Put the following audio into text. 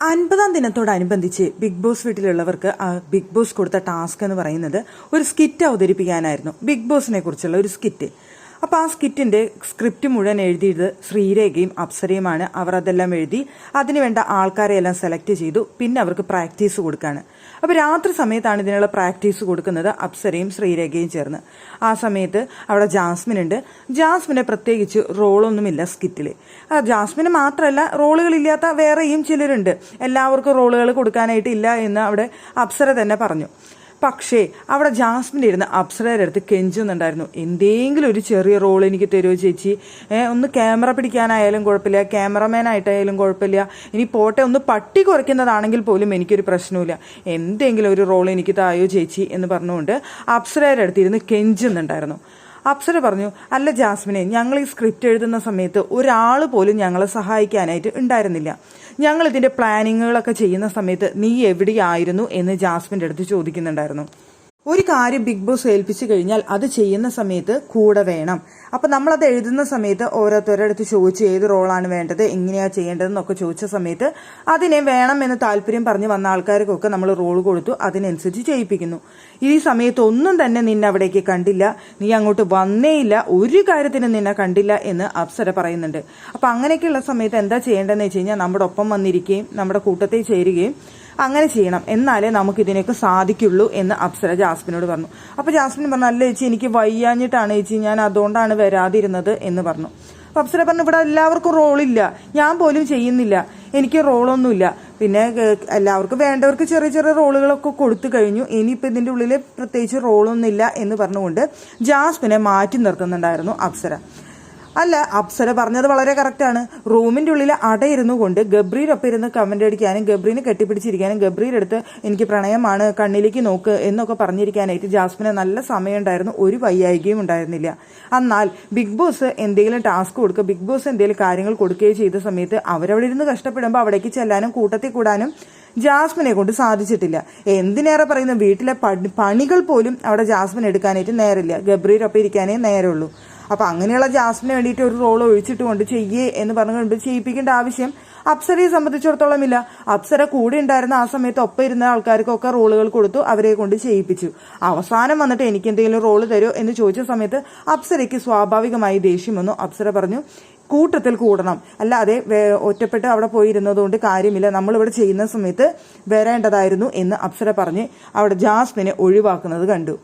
50-ാം ദിനത്തോടനുബന്ധിച്ച് big boss വീട്ടിലുള്ളവർക്ക് big boss കൊടുത്ത task എന്ന് പറയുന്നത് ഒരു സ്കിറ്റ് അവതരിപ്പിക്കാനായിരുന്നു. ബിഗ് ബോസിനെ കുറിച്ചുള്ള ഒരു സ്കിറ്റ്. അപ്പോൾ ആ സ്കിറ്റിന്റെ സ്ക്രിപ്റ്റ് മുഴുവൻ എഴുതിയത് ശ്രീരേഖയും അപ്സരയുമാണ്. അവർ അതെല്ലാം എഴുതി അതിനുവേണ്ട ആൾക്കാരെ എല്ലാം സെലക്ട് ചെയ്തു. പിന്നെ അവർക്ക് പ്രാക്ടീസ് കൊടുക്കുകയാണ്. അപ്പോൾ രാത്രി സമയത്താണ് ഇതിനുള്ള പ്രാക്ടീസ് കൊടുക്കുന്നത്, അപ്സരയും ശ്രീരേഖയും ചേർന്ന്. ആ സമയത്ത് അവിടെ ജാസ്മിൻ ഉണ്ട്. ജാസ്മിനെ പ്രത്യേകിച്ച് റോളൊന്നുമില്ല സ്കിറ്റിൽ. ജാസ്മിന് മാത്രമല്ല, റോളുകളില്ലാത്ത വേറെയും ചിലരുണ്ട്. എല്ലാവർക്കും റോളുകൾ കൊടുക്കാനായിട്ട് ഇല്ല എന്ന് അവിടെ അപ്സര തന്നെ പറഞ്ഞു. പക്ഷേ അവിടെ ജാസ്മിൻ ഇരുന്ന് അപ്സരയുടെ അടുത്ത് കെഞ്ചുന്നുണ്ടായിരുന്നു. എന്തെങ്കിലും ഒരു ചെറിയ റോൾ എനിക്ക് തരുമോ ചേച്ചി, ഒന്ന് ക്യാമറ പിടിക്കാനായാലും കുഴപ്പമില്ല, ക്യാമറമാനായിട്ടായാലും കുഴപ്പമില്ല, ഇനി പോട്ടെ ഒന്ന് പട്ടി കുറയ്ക്കുന്നതാണെങ്കിൽ പോലും എനിക്കൊരു പ്രശ്നമില്ല, എന്തെങ്കിലും ഒരു റോൾ എനിക്ക് തായോ ചേച്ചി എന്ന് പറഞ്ഞുകൊണ്ട് അപ്സരയുടെ അടുത്ത് ഇരുന്ന് കെഞ്ചുന്നുണ്ടായിരുന്നു. അപ്സര പറഞ്ഞു, അല്ല ജാസ്മിനെ, ഞങ്ങൾ ഈ സ്ക്രിപ്റ്റ് എഴുതുന്ന സമയത്ത് ഒരാൾ പോലും ഞങ്ങളെ സഹായിക്കാനായിട്ട് ഉണ്ടായിരുന്നില്ല. ഞങ്ങൾ ഇതിന്റെ പ്ലാനിങ്ങുകളൊക്കെ ചെയ്യുന്ന സമയത്ത് നീ എവിടെയായിരുന്നു എന്ന് ജാസ്മിന്റെ അടുത്ത് ചോദിക്കുന്നുണ്ടായിരുന്നു. ഒരു കാര്യം ബിഗ് ബോസ് ഏൽപ്പിച്ചു കഴിഞ്ഞാൽ അത് ചെയ്യുന്ന സമയത്ത് കൂടെ വേണം. അപ്പൊ നമ്മളത് എഴുതുന്ന സമയത്ത് ഓരോരുത്തരുടെ അടുത്ത് ചോദിച്ചു ഏത് റോളാണ് വേണ്ടത്, എങ്ങനെയാ ചെയ്യേണ്ടതെന്നൊക്കെ ചോദിച്ച സമയത്ത് അതിനെ വേണം എന്ന് താല്പര്യം പറഞ്ഞു വന്ന ആൾക്കാർക്കൊക്കെ നമ്മൾ റോൾ കൊടുത്തു, അതിനനുസരിച്ച് ചെയ്യിപ്പിക്കുന്നു. ഈ സമയത്ത് ഒന്നും തന്നെ നിന്നെ അവിടേക്ക് കണ്ടില്ല, നീ അങ്ങോട്ട് വന്നേയില്ല, ഒരു കാര്യത്തിനും നിന്നെ കണ്ടില്ല എന്ന് അപ്സര പറയുന്നുണ്ട്. അപ്പൊ അങ്ങനെയൊക്കെയുള്ള സമയത്ത് എന്താ ചെയ്യേണ്ടതെന്ന് വെച്ച് കഴിഞ്ഞാൽ നമ്മുടെ ഒപ്പം വന്നിരിക്കുകയും നമ്മുടെ കൂട്ടത്തിൽ ചേരുകയും അങ്ങനെ ചെയ്യണം, എന്നാലേ നമുക്ക് ഇതിനൊക്കെ സാധിക്കുള്ളൂ എന്ന് അപ്സര ജാസ്മിനോട് പറഞ്ഞു. അപ്പൊ ജാസ്മിൻ പറഞ്ഞു, അല്ല ചേച്ചി എനിക്ക് വയ്യാഞ്ഞിട്ടാണ് ചേച്ചി, ഞാൻ അതുകൊണ്ടാണ് വരാതിരുന്നത് എന്ന് പറഞ്ഞു. അപ്പൊ അപ്സര പറഞ്ഞു, ഇവിടെ എല്ലാവർക്കും റോളില്ല, ഞാൻ പോലും ചെയ്യുന്നില്ല, എനിക്ക് റോളൊന്നുമില്ല, പിന്നെ എല്ലാവർക്കും വേണ്ടവർക്ക് ചെറിയ ചെറിയ റോളുകളൊക്കെ കൊടുത്തു കഴിഞ്ഞു, ഇനിയിപ്പോൾ ഇതിന്റെ ഉള്ളിൽ പ്രത്യേകിച്ച് റോളൊന്നുമില്ല എന്ന് പറഞ്ഞുകൊണ്ട് ജാസ്മിനെ മാറ്റി നിർത്തുന്നുണ്ടായിരുന്നു അപ്സര. അല്ല, അപ്സര പറഞ്ഞത് വളരെ കറക്റ്റാണ്. റൂമിന്റെ ഉള്ളിൽ അടയിരുന്നു കൊണ്ട് ഗബ്രീരൊപ്പം ഇരുന്ന് കമന്റ് അടിക്കാനും ഗബ്രീനെ കെട്ടിപ്പിടിച്ചിരിക്കാനും ഗബ്രീരെടുത്ത് എനിക്ക് പ്രണയമാണ്, കണ്ണിലേക്ക് നോക്ക് എന്നൊക്കെ പറഞ്ഞിരിക്കാനായിട്ട് ജാസ്മിന് നല്ല സമയമുണ്ടായിരുന്നു, ഒരു വയ്യായികയും ഉണ്ടായിരുന്നില്ല. എന്നാൽ ബിഗ് ബോസ് എന്തെങ്കിലും ടാസ്ക് കൊടുക്കുക, ബിഗ് ബോസ് എന്തെങ്കിലും കാര്യങ്ങൾ കൊടുക്കുകയോ ചെയ്ത സമയത്ത് അവരവിടെ ഇരുന്ന് കഷ്ടപ്പെടുമ്പോൾ അവിടേക്ക് ചെല്ലാനും കൂട്ടത്തിൽ കൂടാനും ജാസ്മിനെ കൊണ്ട് സാധിച്ചിട്ടില്ല. എന്തിനേറെ പറയുന്നു, വീട്ടിലെ പണികൾ പോലും അവിടെ ജാസ്മിൻ എടുക്കാനായിട്ട് നേരമില്ല, ഗബ്രീരൊപ്പം ഇരിക്കാനേ നേരമുള്ളൂ. അപ്പൊ അങ്ങനെയുള്ള ജാസ്മിന് വേണ്ടിയിട്ട് ഒരു റോൾ ഒഴിച്ചിട്ട് കൊണ്ട് ചെയ്യേ എന്ന് പറഞ്ഞുകൊണ്ട് ചെയ്യിപ്പിക്കേണ്ട ആവശ്യം അപ്സരയെ സംബന്ധിച്ചിടത്തോളം ഇല്ല. അപ്സര കൂടെ ഉണ്ടായിരുന്ന ആ സമയത്ത് ഒപ്പം ഇരുന്ന ആൾക്കാർക്കൊക്കെ റോളുകൾ കൊടുത്തു, അവരെ കൊണ്ട് ചെയ്യിപ്പിച്ചു. അവസാനം വന്നിട്ട് എനിക്ക് എന്തെങ്കിലും റോള് തരുമോ എന്ന് ചോദിച്ച സമയത്ത് അപ്സരയ്ക്ക് സ്വാഭാവികമായി ദേഷ്യം വന്നു. അപ്സര പറഞ്ഞു, കൂട്ടത്തിൽ കൂടണം, അല്ലാതെ ഒറ്റപ്പെട്ട് അവിടെ പോയിരുന്നതുകൊണ്ട് കാര്യമില്ല, നമ്മളിവിടെ ചെയ്യുന്ന സമയത്ത് വരേണ്ടതായിരുന്നു എന്ന് അപ്സര പറഞ്ഞ് അവിടെ ജാസ്മിനെ ഒഴിവാക്കുന്നത് കണ്ടു.